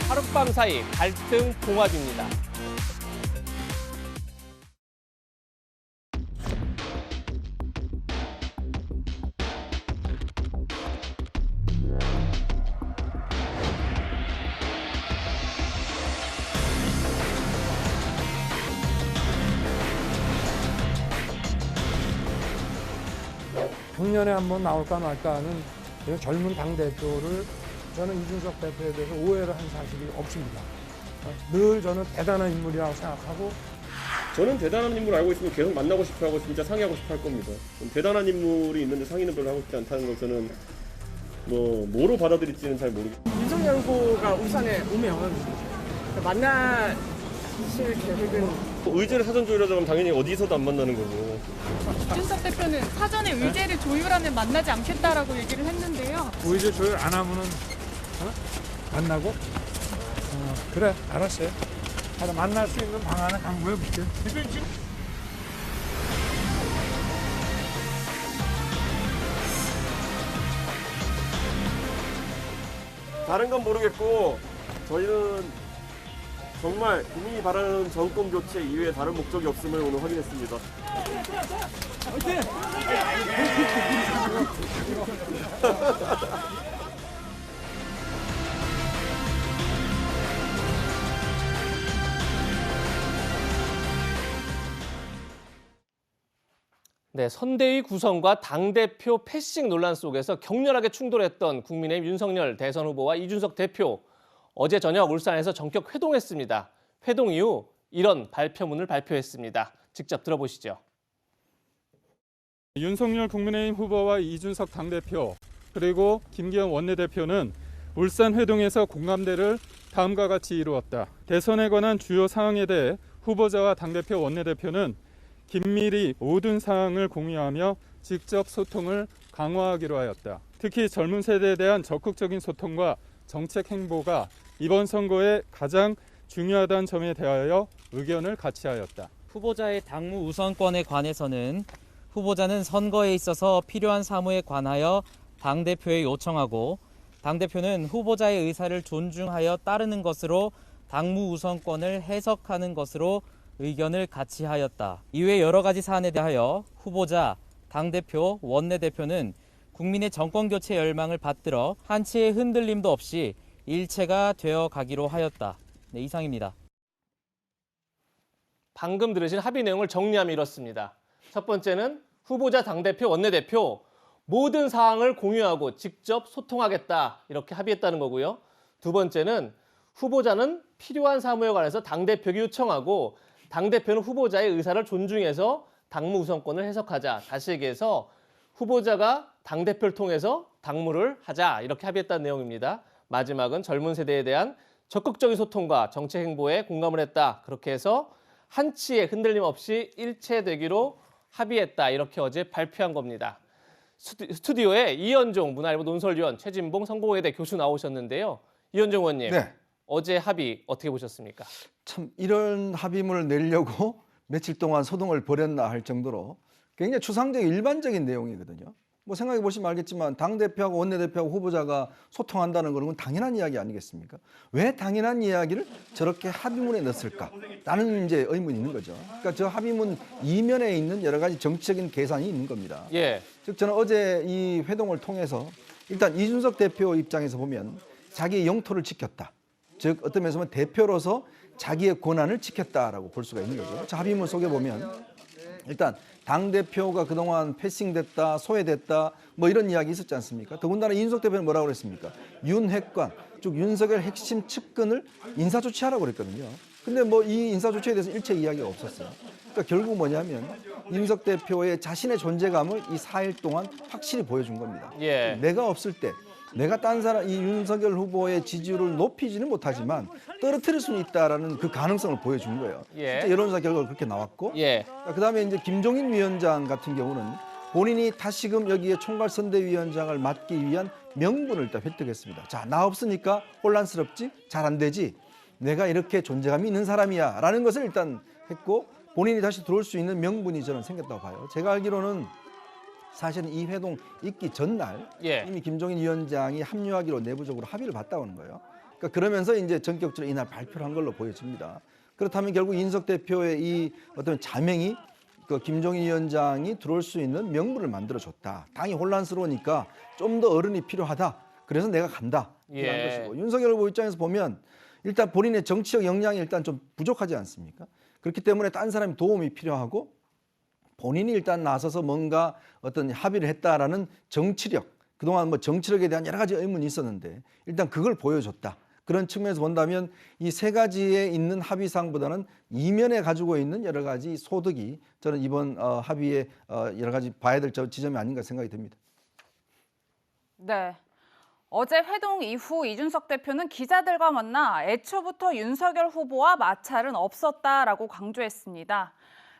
하룻밤 사이 갈등 봉합입니다. 작년에 한번 나올까 말까 하는 이런 젊은 당대표를 저는 이준석 대표에 대해서 오해를 한 사실이 없습니다. 늘 저는 대단한 인물이라고 생각하고 저는 대단한 인물 알고 있으면 계속 만나고 싶어하고 진짜 상의하고 싶어 할 겁니다. 대단한 인물이 있는데 상의는 별로 하고 싶지 않다는 걸 저는 뭐로 받아들일지는 잘 모르겠어요. 윤석열 후보가 울산에 오면 만나실 계획은? 의제를 사전 조율하자고 하면 당연히 어디서도 안 만나는 거고. 이준석 대표는 사전에 의제를 조율하면 만나지 않겠다라고 얘기를 했는데요. 의제 조율 안 하면은 만나고 그래 알았어요. 하여튼 만날 수 있는 방안을 강구해 볼게요. 다른 건 모르겠고 저희는 정말 국민이 바라는 정권 교체 이외에 다른 목적이 없음을 오늘 확인했습니다. 네, 선대위 구성과 당대표 패싱 논란 속에서 격렬하게 충돌했던 국민의힘 윤석열 대선 후보와 이준석 대표. 어제 저녁 울산에서 전격 회동했습니다. 회동 이후 이런 발표문을 발표했습니다. 직접 들어보시죠. 윤석열 국민의힘 후보와 이준석 당대표 그리고 김기현 원내대표는 울산 회동에서 공감대를 다음과 같이 이루었다. 대선에 관한 주요 사항에 대해 후보자와 당대표 원내대표는 긴밀히 모든 사항을 공유하며 직접 소통을 강화하기로 하였다. 특히 젊은 세대에 대한 적극적인 소통과 정책 행보가 이번 선거에 가장 중요하다는 점에 대하여 의견을 같이 하였다. 후보자의 당무 우선권에 관해서는 후보자는 선거에 있어서 필요한 사무에 관하여 당대표에 요청하고 당대표는 후보자의 의사를 존중하여 따르는 것으로 당무 우선권을 해석하는 것으로 의견을 같이 하였다. 이외 여러 가지 사안에 대하여 후보자, 당대표, 원내대표는 국민의 정권교체 열망을 받들어 한치의 흔들림도 없이 일체가 되어 가기로 하였다. 네, 이상입니다. 방금 들으신 합의 내용을 정리하면 이렇습니다. 첫 번째는 후보자, 당대표, 원내대표 모든 사항을 공유하고 직접 소통하겠다 이렇게 합의했다는 거고요. 두 번째는 후보자는 필요한 사무에 관해서 당대표에게 요청하고 당대표는 후보자의 의사를 존중해서 당무 우선권을 해석하자. 다시 얘기해서 후보자가 당대표를 통해서 당무를 하자 이렇게 합의했다는 내용입니다. 마지막은 젊은 세대에 대한 적극적인 소통과 정책 행보에 공감을 했다. 그렇게 해서 한치의 흔들림 없이 일체되기로 합의했다. 이렇게 어제 발표한 겁니다. 스튜디오에 이현종 문화일보 논설위원, 최진봉 성공회대 교수 나오셨는데요. 이현종 의원님, 네. 어제 합의 어떻게 보셨습니까? 참 이런 합의문을 내려고 며칠 동안 소동을 벌였나 할 정도로 굉장히 추상적인 일반적인 내용이거든요. 뭐 생각해 보시면 알겠지만 당대표하고 원내대표하고 후보자가 소통한다는 건 당연한 이야기 아니겠습니까? 왜 당연한 이야기를 저렇게 합의문에 넣었을까? 라는 이제 의문이 있는 거죠. 그러니까 저 합의문 이면에 있는 여러 가지 정치적인 계산이 있는 겁니다. 예. 즉 저는 어제 이 회동을 통해서 일단 이준석 대표 입장에서 보면 자기의 영토를 지켰다. 즉 어떤 면에서 보면 대표로서 자기의 권한을 지켰다라고 볼 수가 있는 거죠. 자, 합의문 속에 보면 일단 당대표가 그동안 패싱됐다, 소외됐다 뭐 이런 이야기 있었지 않습니까? 더군다나 이준석 대표는 뭐라고 그랬습니까? 윤핵관, 즉 윤석열 핵심 측근을 인사조치하라고 그랬거든요. 근데 뭐 이 인사조치에 대해서 일체 이야기가 없었어요. 그러니까 결국 뭐냐면 이준석 대표의 자신의 존재감을 이 4일 동안 확실히 보여준 겁니다. 예. 내가 없을 때 내가 딴 사람 이 윤석열 후보의 지지율을 높이지는 못하지만 떨어뜨릴 수는 있다라는 그 가능성을 보여준 거예요. 예. 실제 여론조사 결과가 그렇게 나왔고, 예. 그다음에 이제 김종인 위원장 같은 경우는 본인이 다시금 여기에 총괄선대위원장을 맡기 위한 명분을 일단 획득했습니다. 자, 나 없으니까 혼란스럽지, 잘 안 되지. 내가 이렇게 존재감이 있는 사람이야라는 것을 일단 했고 본인이 다시 들어올 수 있는 명분이 저는 생겼다고 봐요. 제가 알기로는. 사실은 이 회동 있기 전날 예. 이미 김종인 위원장이 합류하기로 내부적으로 합의를 봤다고 하는 거예요. 그러니까 그러면서 이제 전격적으로 이날 발표를 한 걸로 보여집니다. 그렇다면 결국 이준석 대표의 이 어떤 자명이 그 김종인 위원장이 들어올 수 있는 명분을 만들어줬다. 당이 혼란스러우니까 좀 더 어른이 필요하다. 그래서 내가 간다. 이런 예. 것이고 윤석열 후보 입장에서 보면 일단 본인의 정치적 역량이 일단 좀 부족하지 않습니까? 그렇기 때문에 딴 사람의 도움이 필요하고 본인이 일단 나서서 뭔가 어떤 합의를 했다라는 정치력, 그동안 뭐 정치력에 대한 여러 가지 의문이 있었는데 일단 그걸 보여줬다. 그런 측면에서 본다면 이 세 가지에 있는 합의사항보다는 이면에 가지고 있는 여러 가지 소득이 저는 이번 합의에 여러 가지 봐야 될 지점이 아닌가 생각이 듭니다. 네. 어제 회동 이후 이준석 대표는 기자들과 만나 애초부터 윤석열 후보와 마찰은 없었다라고 강조했습니다.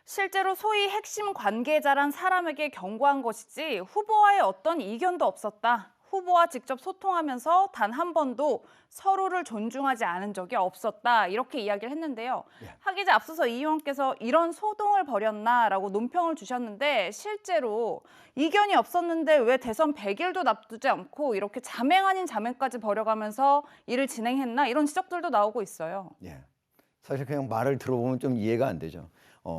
실제로 소위 핵심 관계자란 사람에게 경고한 것이지 후보와의 어떤 이견도 없었다. 후보와 직접 소통하면서 단 한 번도 서로를 존중하지 않은 적이 없었다. 이렇게 이야기를 했는데요. 하 기자, 앞서서 이 의원께서 이런 소동을 벌였나라고 논평을 주셨는데 실제로 이견이 없었는데 왜 대선 100일도 납두지 않고 이렇게 자맹 아닌 자맹까지 벌여가면서 일을 진행했나 이런 지적들도 나오고 있어요. 예. 사실 그냥 말을 들어보면 좀 이해가 안 되죠.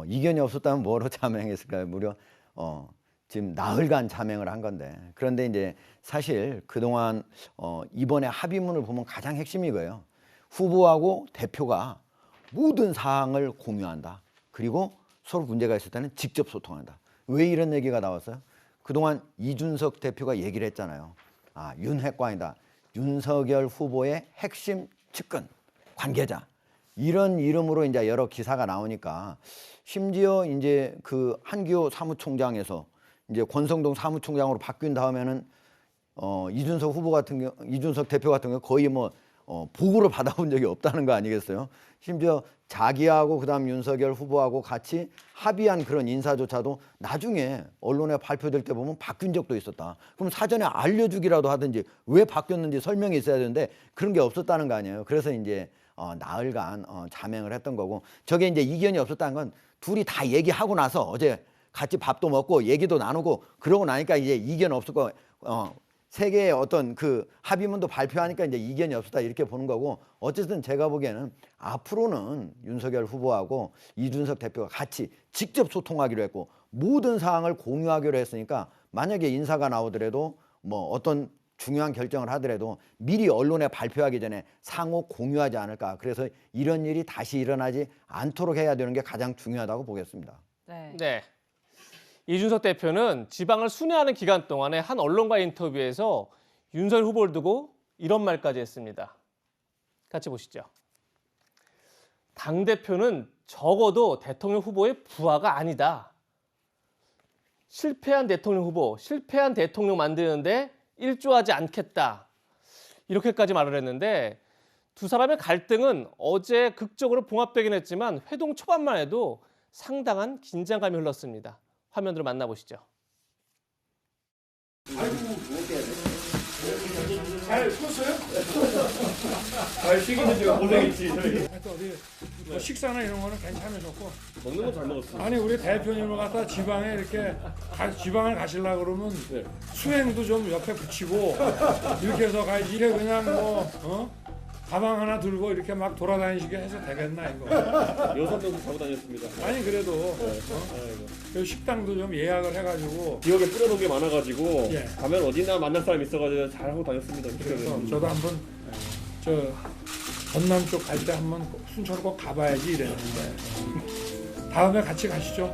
이견이 없었다면 뭐로 자맹했을까요? 무려 지금 나흘간 자맹을 한 건데 그런데 이제 사실 그동안 이번에 합의문을 보면 가장 핵심이 이거예요. 후보하고 대표가 모든 사항을 공유한다. 그리고 서로 문제가 있을 때는 직접 소통한다. 왜 이런 얘기가 나왔어요? 그동안 이준석 대표가 얘기를 했잖아요. 윤핵관이다. 윤석열 후보의 핵심 측근, 관계자. 이런 이름으로 이제 여러 기사가 나오니까 심지어 이제 그 한기호 사무총장에서 이제 권성동 사무총장으로 바뀐 다음에는 이준석 후보 같은 경우, 이준석 대표 같은 경우 거의 뭐 보고를 받아본 적이 없다는 거 아니겠어요? 심지어 자기하고 그다음 윤석열 후보하고 같이 합의한 그런 인사조차도 나중에 언론에 발표될 때 보면 바뀐 적도 있었다. 그럼 사전에 알려주기라도 하든지 왜 바뀌었는지 설명이 있어야 되는데 그런 게 없었다는 거 아니에요? 그래서 이제 나흘간 자맹을 했던 거고 저게 이제 이견이 없었다는 건 둘이 다 얘기하고 나서 어제 같이 밥도 먹고 얘기도 나누고 그러고 나니까 이제 이견 없었고 세 개의 어떤 그 합의문도 발표하니까 이제 이견이 없었다 이렇게 보는 거고 어쨌든 제가 보기에는 앞으로는 윤석열 후보하고 이준석 대표가 같이 직접 소통하기로 했고 모든 사항을 공유하기로 했으니까 만약에 인사가 나오더라도 뭐 어떤 중요한 결정을 하더라도 미리 언론에 발표하기 전에 상호 공유하지 않을까. 그래서 이런 일이 다시 일어나지 않도록 해야 되는 게 가장 중요하다고 보겠습니다. 네. 이준석 대표는 지방을 순회하는 기간 동안에 한 언론과의 인터뷰에서 윤석열 후보를 두고 이런 말까지 했습니다. 같이 보시죠. 당대표는 적어도 대통령 후보의 부하가 아니다. 실패한 대통령 후보, 실패한 대통령 만드는데 일조하지 않겠다. 이렇게까지 말을 했는데 두 사람의 갈등은 어제 극적으로 봉합되긴 했지만 회동 초반만 해도 상당한 긴장감이 흘렀습니다. 화면으로 만나보시죠. 잘 컸어요? 잘 쉬기는 제가 고생했지. 하여튼 어디 뭐 식사나 이런 거는 괜찮으셨고 먹는 건 잘 먹었어요. 아니 우리 대표님을 갖다 지방에 이렇게 지방을 가시려고 그러면 수행도 좀 옆에 붙이고 이렇게 해서 가야지 이래 그냥 뭐 가방 하나 들고 이렇게 막 돌아다니시게 해서 되겠나 이거. 여섯명도 자고 다녔습니다. 아니 그래도 그 식당도 좀 예약을 해가지고 기억에 뿌려놓은 게 많아가지고 예. 가면 어디나 만날 사람 있어가지고 잘 하고 다녔습니다. 그래서 저도 한번 저 전남 쪽 갈 때 한번 순천을 꼭 가봐야지 이랬는데 다음에 같이 가시죠.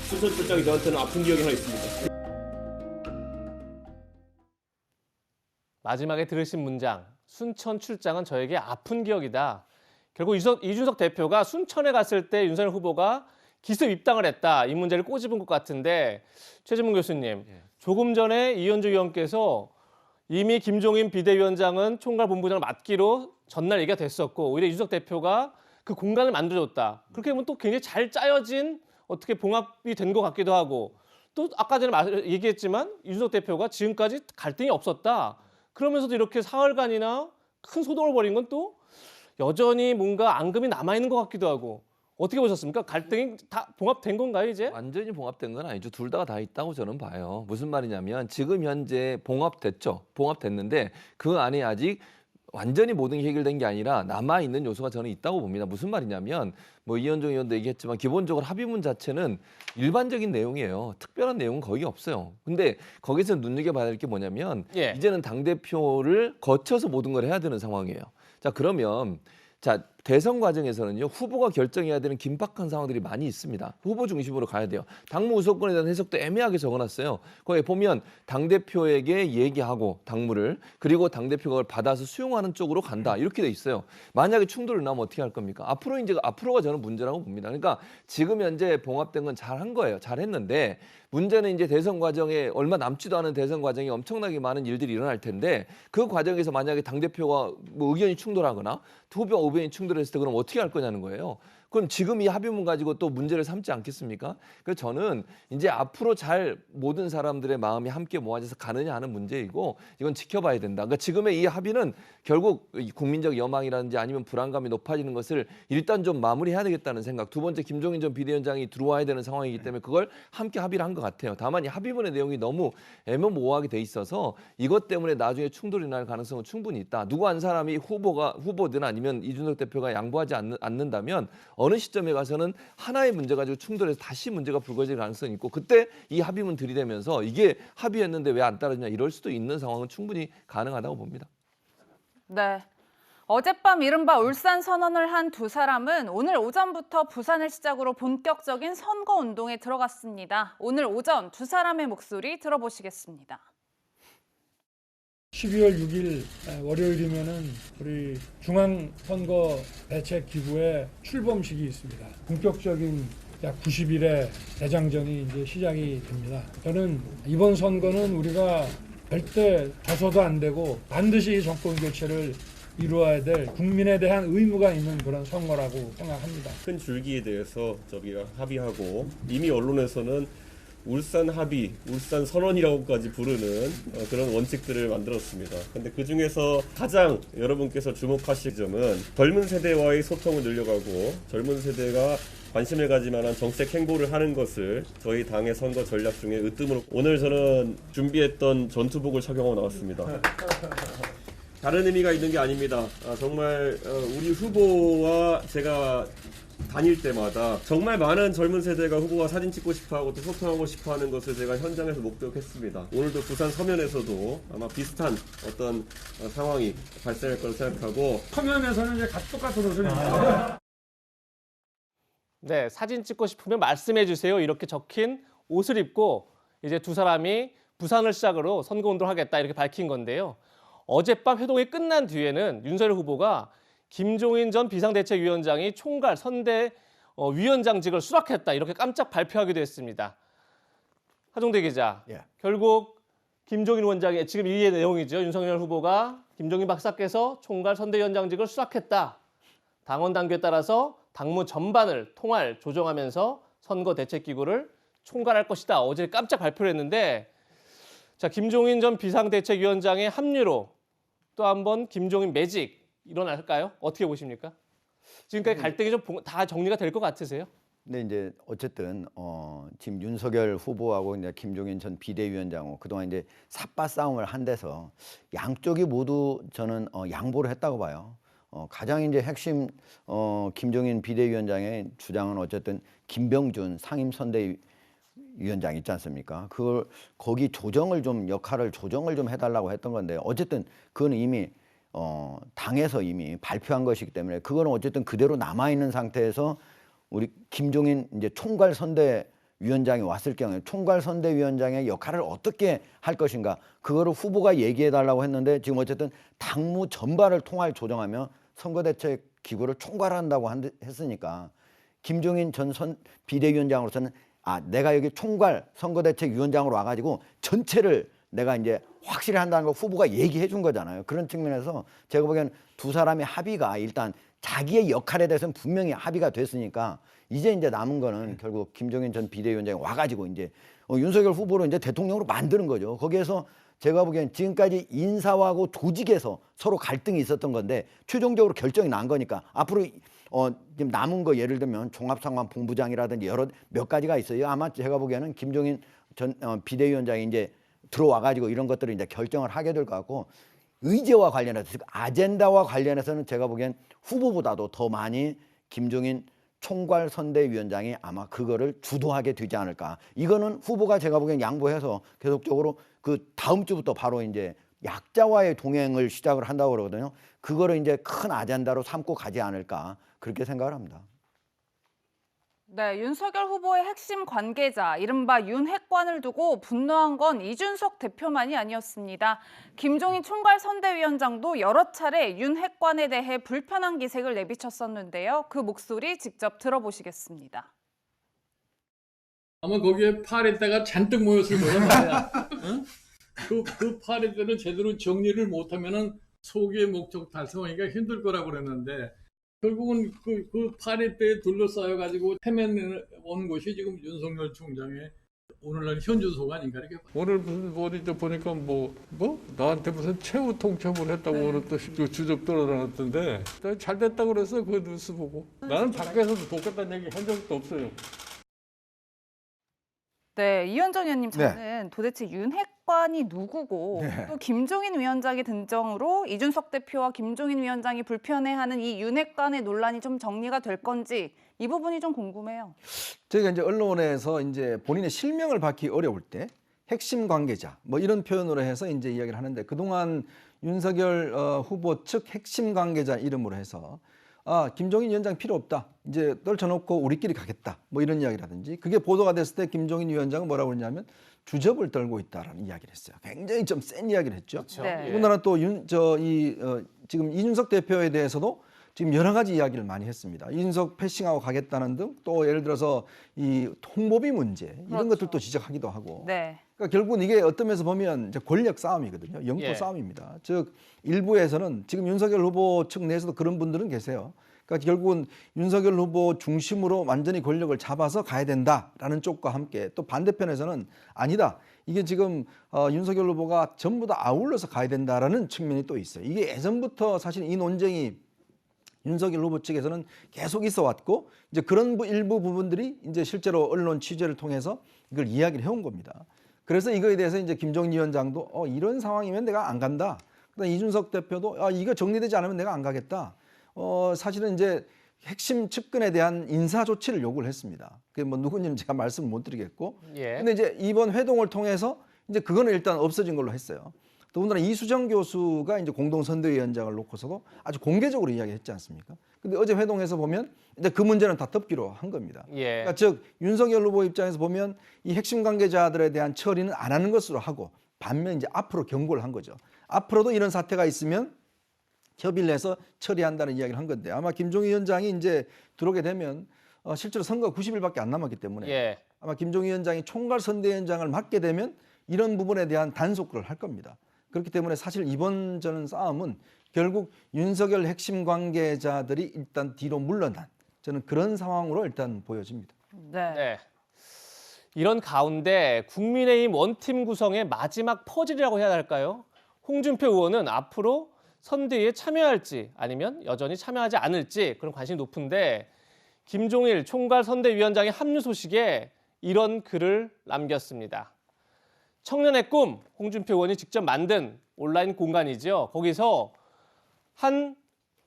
순천 출장이 저한테는 아픈 기억이 하나 있습니다. 마지막에 들으신 문장, 순천 출장은 저에게 아픈 기억이다. 결국 이준석 대표가 순천에 갔을 때 윤석열 후보가 기습 입당을 했다. 이 문제를 꼬집은 것 같은데 최진문 교수님, 조금 전에 이현주 의원께서 이미 김종인 비대위원장은 총괄본부장을 맡기로 전날 얘기가 됐었고 오히려 이준석 대표가 그 공간을 만들어줬다. 그렇게 보면 또 굉장히 잘 짜여진 어떻게 봉합이 된 것 같기도 하고 또 아까 전에 얘기했지만 이준석 대표가 지금까지 갈등이 없었다. 그러면서도 이렇게 사흘간이나 큰 소동을 벌인 건 또 여전히 뭔가 앙금이 남아있는 것 같기도 하고 어떻게 보셨습니까? 갈등이 다 봉합된 건가요, 이제? 완전히 봉합된 건 아니죠. 둘 다가 있다고 저는 봐요. 무슨 말이냐면 지금 현재 봉합됐죠. 봉합됐는데 그 안에 아직 완전히 모든 게 해결된 게 아니라 남아있는 요소가 저는 있다고 봅니다. 무슨 말이냐면 뭐 이현종 의원도 얘기했지만 기본적으로 합의문 자체는 일반적인 내용이에요. 특별한 내용은 거의 없어요. 근데 거기서 눈여겨봐야 될 게 뭐냐면 예. 이제는 당대표를 거쳐서 모든 걸 해야 되는 상황이에요. 자, 그러면 자, 대선 과정에서는요, 후보가 결정해야 되는 긴박한 상황들이 많이 있습니다. 후보 중심으로 가야 돼요. 당무 우선권에 대한 해석도 애매하게 적어놨어요. 거기 보면 당대표에게 얘기하고 당무를, 그리고 당대표가 그걸 받아서 수용하는 쪽으로 간다. 이렇게 돼 있어요. 만약에 충돌이 나면 어떻게 할 겁니까? 앞으로가 저는 문제라고 봅니다. 그러니까 지금 현재 봉합된 건 잘한 거예요. 잘했는데 문제는 이제 대선 과정에 얼마 남지도 않은 대선 과정에 엄청나게 많은 일들이 일어날 텐데 그 과정에서 만약에 당대표가 뭐 의견이 충돌하거나 후보와 의견이 충돌했을 때 그럼 어떻게 할 거냐는 거예요. 그럼 지금 이 합의문 가지고 또 문제를 삼지 않겠습니까? 그래서 저는 이제 앞으로 잘 모든 사람들의 마음이 함께 모아져서 가느냐 하는 문제이고 이건 지켜봐야 된다. 그러니까 지금의 이 합의는 결국 국민적 여망이라든지 아니면 불안감이 높아지는 것을 일단 좀 마무리해야 되겠다는 생각. 두 번째 김종인 전 비대위원장이 들어와야 되는 상황이기 때문에 그걸 함께 합의를 한 것 같아요. 다만 이 합의문의 내용이 너무 애매모호하게 돼 있어서 이것 때문에 나중에 충돌이 날 가능성은 충분히 있다. 누구 한 사람이 후보든 아니면 이준석 대표가 양보하지 않는다면 어느 시점에 가서는 하나의 문제 가지고 충돌해서 다시 문제가 불거질 가능성이 있고 그때 이 합의문 들이대면서 이게 합의했는데 왜 안 따르냐 이럴 수도 있는 상황은 충분히 가능하다고 봅니다. 네. 어젯밤 이른바 울산 선언을 한 두 사람은 오늘 오전부터 부산을 시작으로 본격적인 선거 운동에 들어갔습니다. 오늘 오전 두 사람의 목소리 들어보시겠습니다. 12월 6일 월요일이면은 우리 중앙선거대책기구의 출범식이 있습니다. 본격적인 약 90일의 대장정이 이제 시작이 됩니다. 저는 이번 선거는 우리가 절대 져서도 안 되고 반드시 정권 교체를 이루어야 될 국민에 대한 의무가 있는 그런 선거라고 생각합니다. 큰 줄기에 대해서 저희가 합의하고 이미 언론에서는 울산 합의, 울산 선언이라고까지 부르는 그런 원칙들을 만들었습니다. 근데 그 중에서 가장 여러분께서 주목하실 점은 젊은 세대와의 소통을 늘려가고 젊은 세대가 관심을 가질 만한 정책 행보를 하는 것을 저희 당의 선거 전략 중에 으뜸으로 오늘 저는 준비했던 전투복을 착용하고 나왔습니다. 다른 의미가 있는 게 아닙니다. 정말 우리 후보와 제가 다닐 때마다 정말 많은 젊은 세대가 후보와 사진 찍고 싶어하고 또 소통하고 싶어하는 것을 제가 현장에서 목격했습니다. 오늘도 부산 서면에서도 아마 비슷한 어떤 상황이 발생할 거라고 생각하고 서면에서는 이제 똑같은 옷을 입니다. 네, 사진 찍고 싶으면 말씀해 주세요. 이렇게 적힌 옷을 입고 이제 두 사람이 부산을 시작으로 선거운동을 하겠다 이렇게 밝힌 건데요. 어젯밤 회동이 끝난 뒤에는 윤석열 후보가 김종인 전 비상대책위원장이 총괄 선대위원장직을 수락했다 이렇게 깜짝 발표하기도 했습니다. 하종대 기자, 결국 김종인 위원장의 지금 이 내용이죠. 윤석열 후보가 김종인 박사께서 총괄 선대위원장직을 수락했다. 당원 당규에 따라서 당무 전반을 통할 조정하면서 선거대책기구를 총괄할 것이다. 어제 깜짝 발표를 했는데 자, 김종인 전 비상대책위원장의 합류로 또 한번 김종인 매직 일어날까요? 어떻게 보십니까? 지금까지 갈등이 좀 다 정리가 될 것 같으세요? 근데 이제 어쨌든 지금 윤석열 후보하고 이제 김종인 전 비대위원장하고 그동안 이제 삿바 싸움을 한 데서 양쪽이 모두 저는 양보를 했다고 봐요. 가장 이제 핵심 김종인 비대위원장의 주장은 어쨌든 김병준 상임선대위원장 있지 않습니까? 그걸 거기 역할을 조정을 좀 해달라고 했던 건데 어쨌든 그거는 이미 당에서 이미 발표한 것이기 때문에 그거는 어쨌든 그대로 남아 있는 상태에서 우리 김종인 이제 총괄 선대위원장이 왔을 경우에 총괄 선대위원장의 역할을 어떻게 할 것인가 그거를 후보가 얘기해 달라고 했는데 지금 어쨌든 당무 전반을 통할 조정하며 선거대책 기구를 총괄한다고 했으니까 김종인 전 비대위원장으로서는 내가 여기 총괄 선거대책위원장으로 와가지고 전체를 내가 이제 확실히 한다는 걸 후보가 얘기해 준 거잖아요. 그런 측면에서 제가 보기엔 두 사람의 합의가 일단 자기의 역할에 대해서는 분명히 합의가 됐으니까 이제 남은 거는 결국 김종인 전 비대위원장이 와가지고 이제 윤석열 후보로 이제 대통령으로 만드는 거죠. 거기에서 제가 보기엔 지금까지 인사하고 조직에서 서로 갈등이 있었던 건데 최종적으로 결정이 난 거니까 앞으로 지금 남은 거 예를 들면 종합상황본부장이라든지 여러 몇 가지가 있어요. 아마 제가 보기에는 김종인 전 비대위원장이 이제 들어와가지고 이런 것들을 이제 결정을 하게 될 것 같고, 의제와 관련해서 즉 아젠다와 관련해서는 제가 보기엔 후보보다도 더 많이 김종인 총괄선대위원장이 아마 그거를 주도하게 되지 않을까. 이거는 후보가 제가 보기엔 양보해서 계속적으로 그 다음 주부터 바로 이제 약자와의 동행을 시작을 한다고 그러거든요. 그거를 이제 큰 아젠다로 삼고 가지 않을까 그렇게 생각을 합니다. 네, 윤석열 후보의 핵심 관계자, 이른바 윤핵관을 두고 분노한 건 이준석 대표만이 아니었습니다. 김종인 총괄선대위원장도 여러 차례 윤핵관에 대해 불편한 기색을 내비쳤었는데요. 그 목소리 직접 들어보시겠습니다. 아마 거기에 파리떼가 잔뜩 모였을 거란 말이야. 응? 그 파리떼를 제대로 정리를 못하면은 소기의 목적 달성하기가 힘들 거라고 그랬는데, 결국은 그 파리떼에 둘러싸여 가지고 헤맨온 것이 지금 윤석열 총장의 오늘날 현주소 아닌가 이렇게. 오늘 무슨 어디 보니까 뭐 나한테 무슨 최후 통첩을 했다고 오늘 또 주접 돌아다녔던데 잘 됐다고 그랬어 그 뉴스 보고. 나는 밖에서도 돕겠다는 얘기 한 적도 없어요. 네, 이현정 의원님, 저는 도대체 윤핵관이 누구고 또 김종인 위원장의 등장으로 이준석 대표와 김종인 위원장이 불편해하는 이 윤핵관의 논란이 좀 정리가 될 건지 이 부분이 좀 궁금해요. 저희가 이제 언론에서 이제 본인의 실명을 밝히기 어려울 때 핵심 관계자 뭐 이런 표현으로 해서 이제 이야기를 하는데, 그동안 윤석열 후보 측 핵심 관계자 이름으로 해서 김종인 위원장 필요 없다, 이제 떨쳐놓고 우리끼리 가겠다, 뭐 이런 이야기라든지, 그게 보도가 됐을 때 김종인 위원장은 뭐라고 그러냐면 주접을 떨고 있다라는 이야기를 했어요. 굉장히 좀 센 이야기를 했죠. 그렇죠. 네. 더군다나 또 지금 이준석 대표에 대해서도 지금 여러 가지 이야기를 많이 했습니다. 이준석 패싱하고 가겠다는 등, 또 예를 들어서 이 홍보비 문제 이런 것들도 지적하기도 하고. 네. 그러니까 결국은 이게 어떤 면에서 보면 이제 권력 싸움이거든요. 영토 싸움입니다. 즉 일부에서는 지금 윤석열 후보 측 내에서도 그런 분들은 계세요. 그러니까 결국은 윤석열 후보 중심으로 완전히 권력을 잡아서 가야 된다라는 쪽과 함께, 또 반대편에서는 아니다, 이게 지금 윤석열 후보가 전부 다 아울러서 가야 된다라는 측면이 또 있어요. 이게 예전부터 사실 이 논쟁이 윤석열 후보 측에서는 계속 있어 왔고, 이제 그런 일부 부분들이 이제 실제로 언론 취재를 통해서 이걸 이야기를 해온 겁니다. 그래서 이거에 대해서 이제 김종인 위원장도 이런 상황이면 내가 안 간다. 그다음 이준석 대표도 이거 정리되지 않으면 내가 안 가겠다. 사실은 이제 핵심 측근에 대한 인사 조치를 요구를 했습니다. 그게 뭐 누군지는 제가 말씀을 못 드리겠고. 근데 이제 이번 회동을 통해서 이제 그거는 일단 없어진 걸로 했어요. 더군다나 이수정 교수가 이제 공동선대위원장을 놓고서도 아주 공개적으로 이야기했지 않습니까? 근데 어제 회동에서 보면 이제 그 문제는 다 덮기로 한 겁니다. 그러니까 즉 윤석열 후보 입장에서 보면 이 핵심 관계자들에 대한 처리는 안 하는 것으로 하고, 반면 이제 앞으로 경고를 한 거죠. 앞으로도 이런 사태가 있으면 협의를 해서 처리한다는 이야기를 한 건데, 아마 김종인 위원장이 이제 들어오게 되면 실제로 선거가 90일밖에 안 남았기 때문에 아마 김종인 위원장이 총괄선대위원장을 맡게 되면 이런 부분에 대한 단속을 할 겁니다. 그렇기 때문에 사실 이번 저는 싸움은 결국 윤석열 핵심 관계자들이 일단 뒤로 물러난, 저는 그런 상황으로 일단 보여집니다. 네. 이런 가운데 국민의힘 원팀 구성의 마지막 퍼즐이라고 해야 할까요? 홍준표 의원은 앞으로 선대위에 참여할지 아니면 여전히 참여하지 않을지 그런 관심이 높은데, 김종일 총괄선대위원장의 합류 소식에 이런 글을 남겼습니다. 청년의 꿈, 홍준표 의원이 직접 만든 온라인 공간이죠. 거기서 한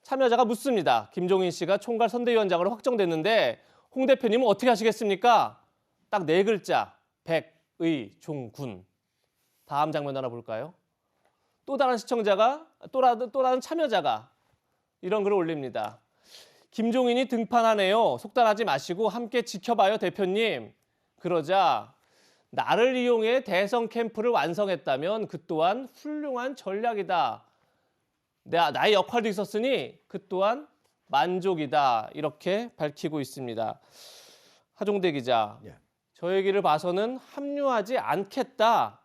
참여자가 묻습니다. 김종인 씨가 총괄선대위원장으로 확정됐는데 홍 대표님은 어떻게 하시겠습니까? 딱 4글자, 백의종군. 다음 장면 하나 볼까요? 또 다른 시청자가, 또 다른 참여자가 이런 글을 올립니다. 김종인이 등판하네요. 속단하지 마시고 함께 지켜봐요, 대표님. 그러자 나를 이용해 대선 캠프를 완성했다면 그 또한 훌륭한 전략이다. 나의 역할도 있었으니 그 또한 만족이다. 이렇게 밝히고 있습니다. 하종대 기자, 저 얘기를 봐서는 합류하지 않겠다.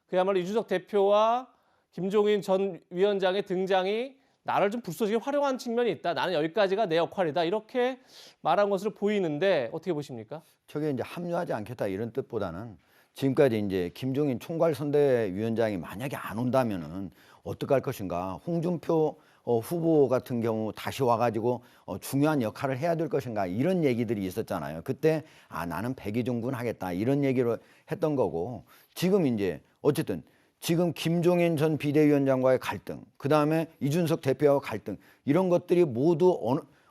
그야말로 이준석 대표와 김종인 전 위원장의 등장이 나를 좀 불쏘시개 활용한 측면이 있다. 나는 여기까지가 내 역할이다. 이렇게 말한 것으로 보이는데 어떻게 보십니까? 저게 이제 합류하지 않겠다 이런 뜻보다는, 지금까지 이제 김종인 총괄선대위원장이 만약에 안 온다면은 어떡할 것인가. 홍준표 후보 같은 경우 다시 와가지고 중요한 역할을 해야 될 것인가 이런 얘기들이 있었잖아요. 그때 나는 백의종군 하겠다 이런 얘기를 했던 거고 지금 이제 어쨌든 지금 김종인 전 비대위원장과의 갈등, 그 다음에 이준석 대표와 갈등 이런 것들이 모두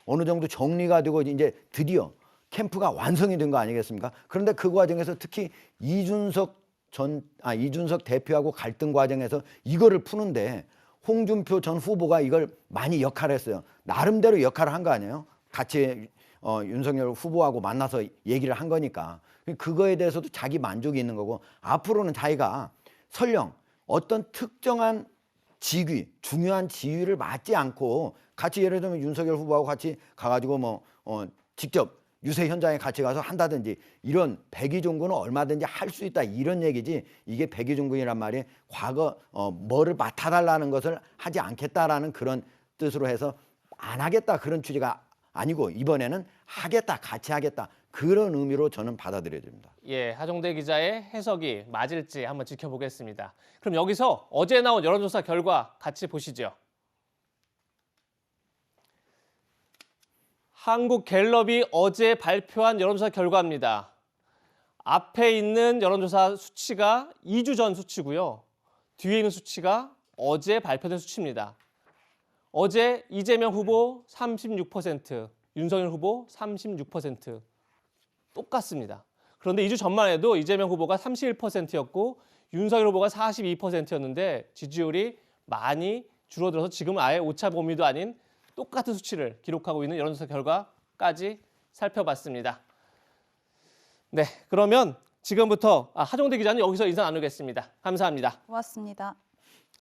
어느 정도 정리가 되고 이제 드디어 캠프가 완성이 된 거 아니겠습니까? 그런데 그 과정에서 특히 이준석 대표하고 갈등 과정에서 이거를 푸는데 홍준표 전 후보가 이걸 많이 역할했어요. 나름대로 역할을 한 거 아니에요? 같이 윤석열 후보하고 만나서 얘기를 한 거니까 그거에 대해서도 자기 만족이 있는 거고 앞으로는 자기가 설령 어떤 특정한 직위, 중요한 지위를 맡지 않고 같이 예를 들면 윤석열 후보하고 같이 가가지고 직접 유세 현장에 같이 가서 한다든지 이런 백의종군은 얼마든지 할 수 있다 이런 얘기지 이게 백의종군이란 말이 과거 뭐를 맡아달라는 것을 하지 않겠다라는 그런 뜻으로 해서 안 하겠다 그런 취지가 아니고 이번에는 하겠다 같이 하겠다 그런 의미로 저는 받아들여집니다. 예, 하종대 기자의 해석이 맞을지 한번 지켜보겠습니다. 그럼 여기서 어제 나온 여론조사 결과 같이 보시죠. 한국갤럽이 어제 발표한 여론조사 결과입니다. 앞에 있는 여론조사 수치가 2주 전 수치고요. 뒤에 있는 수치가 어제 발표된 수치입니다. 어제 이재명 후보 36%, 윤석열 후보 36% 똑같습니다. 그런데 2주 전만 해도 이재명 후보가 31%였고 윤석열 후보가 42%였는데 지지율이 많이 줄어들어서 지금은 아예 오차 범위도 아닌 똑같은 수치를 기록하고 있는 여론조사 결과까지 살펴봤습니다. 네, 그러면 지금부터 하종대 기자는 여기서 인사 나누겠습니다. 감사합니다. 고맙습니다.